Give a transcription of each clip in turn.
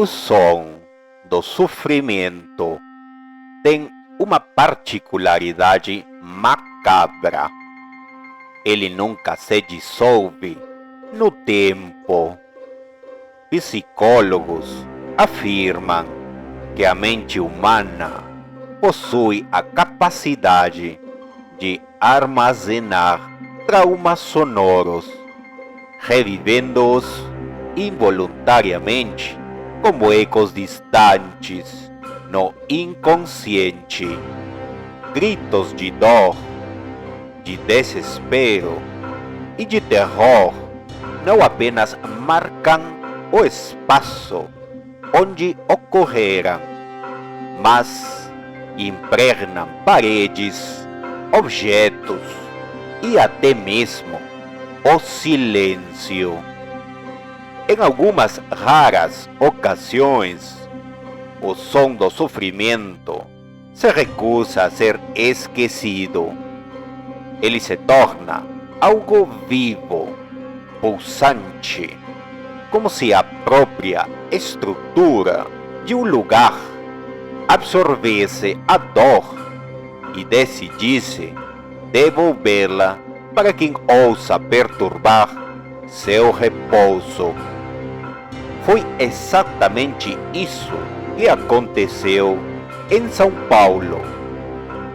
O som do sofrimento tem uma particularidade macabra. Ele nunca se dissolve no tempo. Psicólogos afirmam que a mente humana possui a capacidade de armazenar traumas sonoros, revivendo-os involuntariamente como ecos distantes no inconsciente. Gritos de dor, de desespero e de terror não apenas marcam o espaço onde ocorreram, mas impregnam paredes, objetos e até mesmo o silêncio. Em algumas raras ocasiões, o som do sofrimento se recusa a ser esquecido. Ele se torna algo vivo, pulsante, como se a própria estrutura de um lugar absorvesse a dor e decidisse devolvê-la para quem ousa perturbar seu repouso. Foi exatamente isso que aconteceu em São Paulo,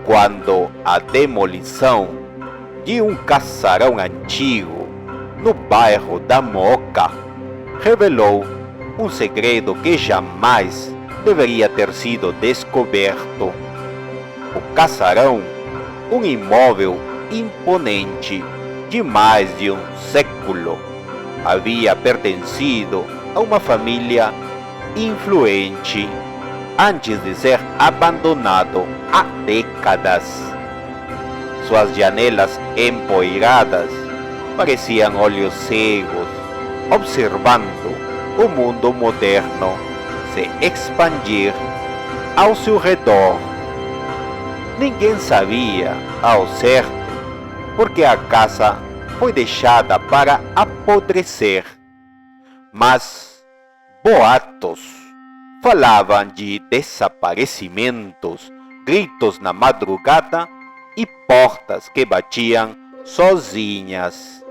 quando a demolição de um casarão antigo no bairro da Moca revelou um segredo que jamais deveria ter sido descoberto. O casarão, um imóvel imponente de mais de um século, havia pertencido a uma família influente antes de ser abandonado há décadas. Suas janelas empoeiradas pareciam olhos cegos, observando o mundo moderno se expandir ao seu redor. Ninguém sabia ao certo porque a casa foi deixada para apodrecer, mas boatos falavam de desaparecimentos, gritos na madrugada e portas que batiam sozinhas.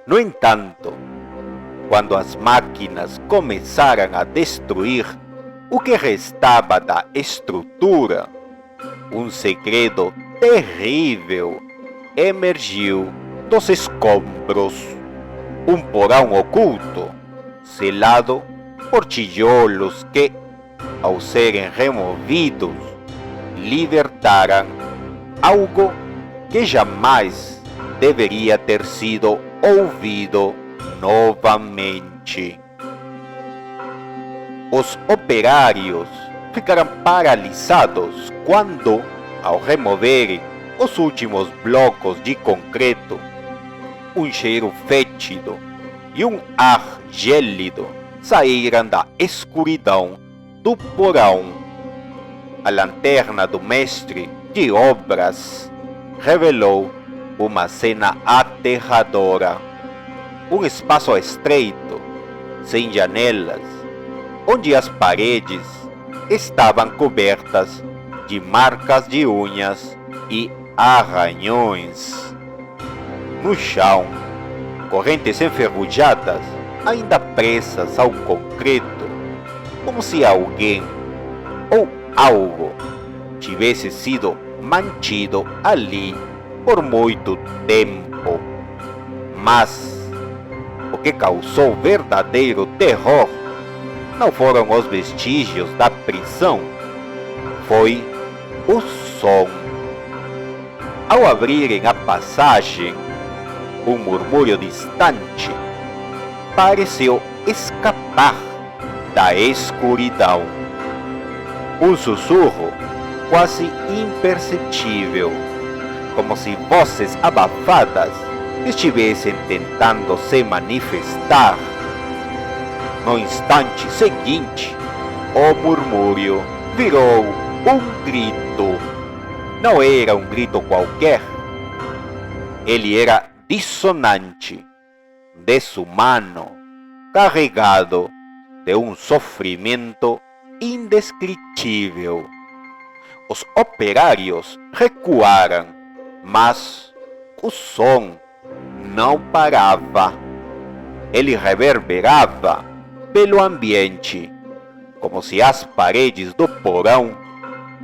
No entanto, quando as máquinas começaram a destruir o que restava da estrutura, um segredo terrível emergiu dos escombros. Um porão oculto, selado por tijolos que, ao serem removidos, libertaram algo que jamais deveria ter sido ouvido novamente. Os operários ficaram paralisados quando, ao removerem os últimos blocos de concreto, um cheiro fétido e um ar gélido saíram da escuridão do porão. A lanterna do mestre de obras revelou uma cena aterradora. Um espaço estreito, sem janelas, onde as paredes estavam cobertas de marcas de unhas e arranhões. No chão, correntes enferrujadas, ainda presas ao concreto, como se alguém ou algo tivesse sido mantido ali por muito tempo. Mas o que causou verdadeiro terror não foram os vestígios da prisão, foi o som. Ao abrirem a passagem, um murmúrio distante pareceu escapar da escuridão. Um sussurro quase imperceptível, como se vozes abafadas estivessem tentando se manifestar. No instante seguinte, o murmúrio virou um grito. Não era um grito qualquer. Ele era dissonante, desumano, carregado de um sofrimento indescritível. Os operários recuaram, mas o som não parava. Ele reverberava pelo ambiente, como se as paredes do porão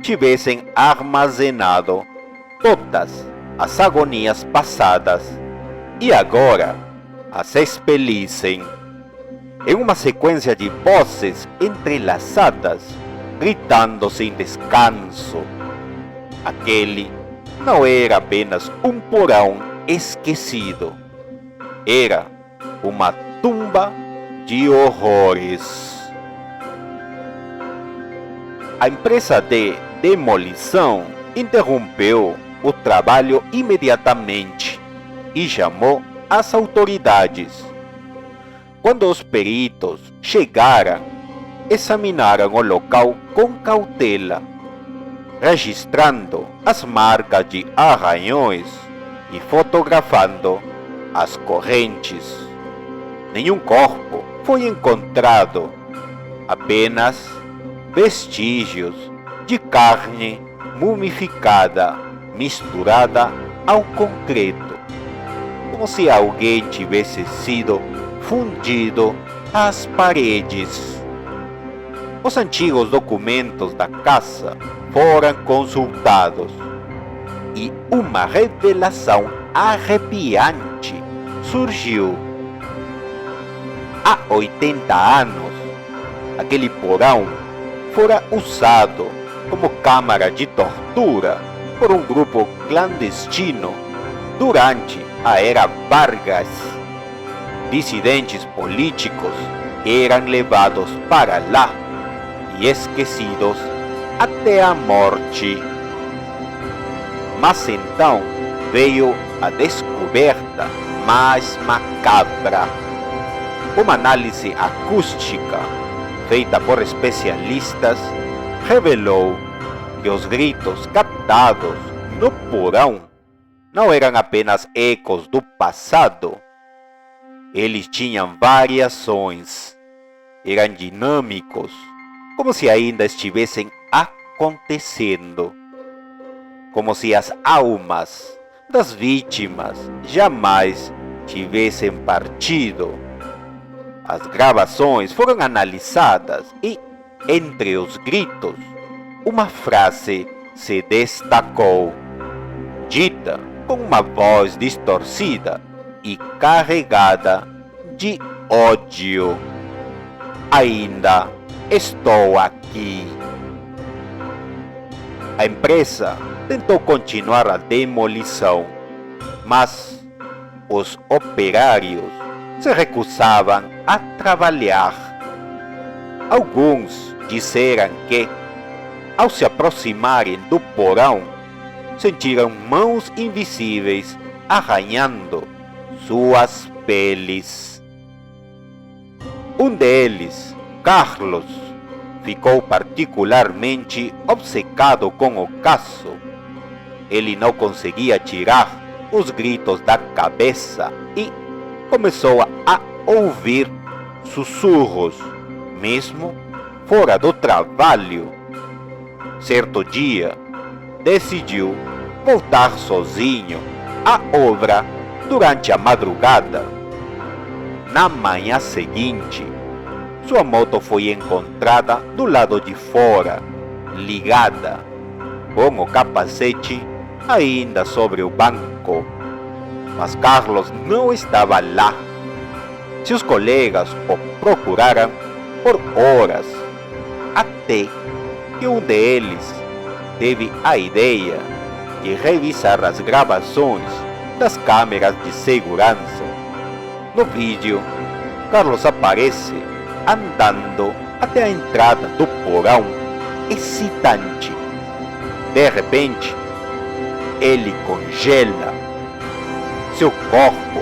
tivessem armazenado todas as agonias passadas e agora as expelissem. Em uma sequência de vozes entrelaçadas, gritando sem descanso. Aquele não era apenas um porão esquecido, era uma tumba de horrores. A empresa de demolição interrompeu o trabalho imediatamente e chamou as autoridades. Quando os peritos chegaram, examinaram o local com cautela, registrando as marcas de arranhões e fotografando as correntes. Nenhum corpo foi encontrado, apenas vestígios de carne mumificada misturada ao concreto, como se alguém tivesse sido fundido às paredes. Os antigos documentos da casa foram consultados e uma revelação arrepiante surgiu. Há 80 anos, aquele porão fora usado como câmara de tortura por um grupo clandestino durante a era Vargas. Dissidentes políticos eram levados para lá e esquecidos até a morte. Mas então veio a descoberta mais macabra. Uma análise acústica feita por especialistas revelou que os gritos captados no porão não eram apenas ecos do passado. Eles tinham variações, eram dinâmicos, como se ainda estivessem acontecendo, como se as almas das vítimas jamais tivessem partido. As gravações foram analisadas e, entre os gritos, uma frase se destacou, dita com uma voz distorcida e carregada de ódio. Ainda estou aqui. A empresa tentou continuar a demolição, mas os operários se recusavam a trabalhar. Alguns disseram que, ao se aproximarem do porão, sentiram mãos invisíveis arranhando suas peles. Um deles, Carlos, ficou particularmente obcecado com o caso. Ele não conseguia tirar os gritos da cabeça e começou a ouvir sussurros, mesmo fora do trabalho. Certo dia, decidiu voltar sozinho à obra durante a madrugada. Na manhã seguinte, sua moto foi encontrada do lado de fora, ligada, com o capacete ainda sobre o banco. Mas Carlos não estava lá. Seus colegas o procuraram por horas, até que um deles teve a ideia de revisar as gravações das câmeras de segurança. No vídeo, Carlos aparece andando até a entrada do porão, excitante. De repente, ele congela. Seu corpo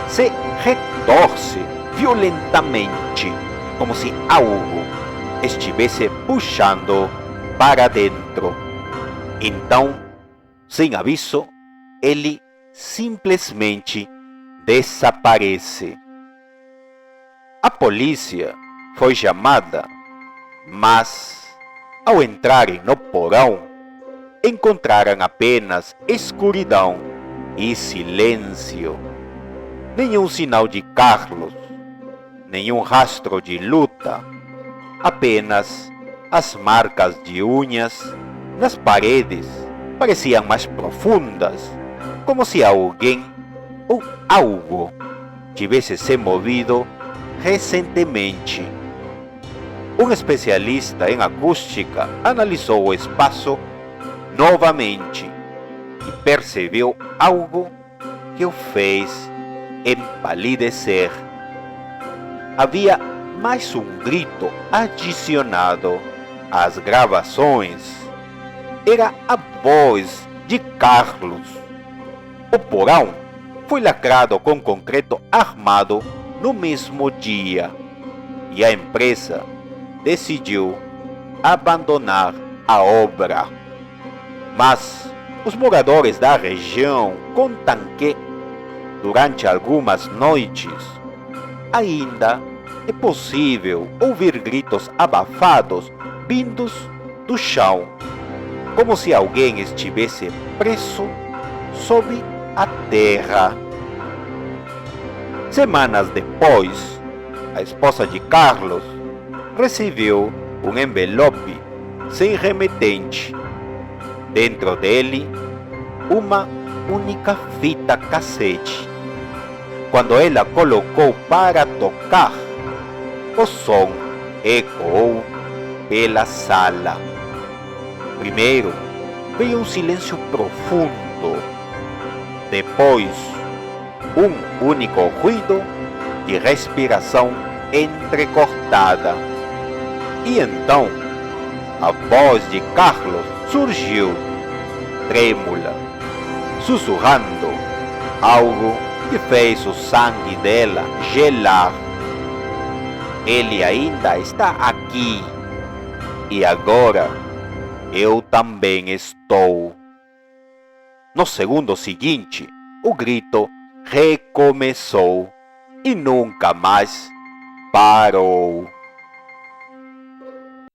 se retorce violentamente, como se algo estivesse puxando para dentro. Então, sem aviso, ele simplesmente desaparece. A polícia foi chamada, mas, ao entrarem no porão, encontraram apenas escuridão e silêncio. Nenhum sinal de Carlos, nenhum rastro de luta, apenas as marcas de unhas nas paredes pareciam mais profundas, como se alguém ou algo tivesse se movido recentemente. Um especialista em acústica analisou o espaço novamente e percebeu algo que o fez empalidecer. Havia mais um grito adicionado às gravações. Era a voz de Carlos. O porão foi lacrado com concreto armado no mesmo dia e a empresa decidiu abandonar a obra. Mas os moradores da região contam que, durante algumas noites, ainda é possível ouvir gritos abafados vindos do chão, como se alguém estivesse preso sob a terra. Semanas depois, a esposa de Carlos recebeu um envelope sem remetente. Dentro dele, uma única fita cassete. Quando ela colocou para tocar, o som ecoou pela sala. Primeiro veio um silêncio profundo. Depois, um único ruído de respiração entrecortada. E então, a voz de Carlos surgiu, trêmula, sussurrando algo que fez o sangue dela gelar. Ele ainda está aqui. E agora eu também estou. No segundo seguinte, o grito recomeçou e nunca mais parou.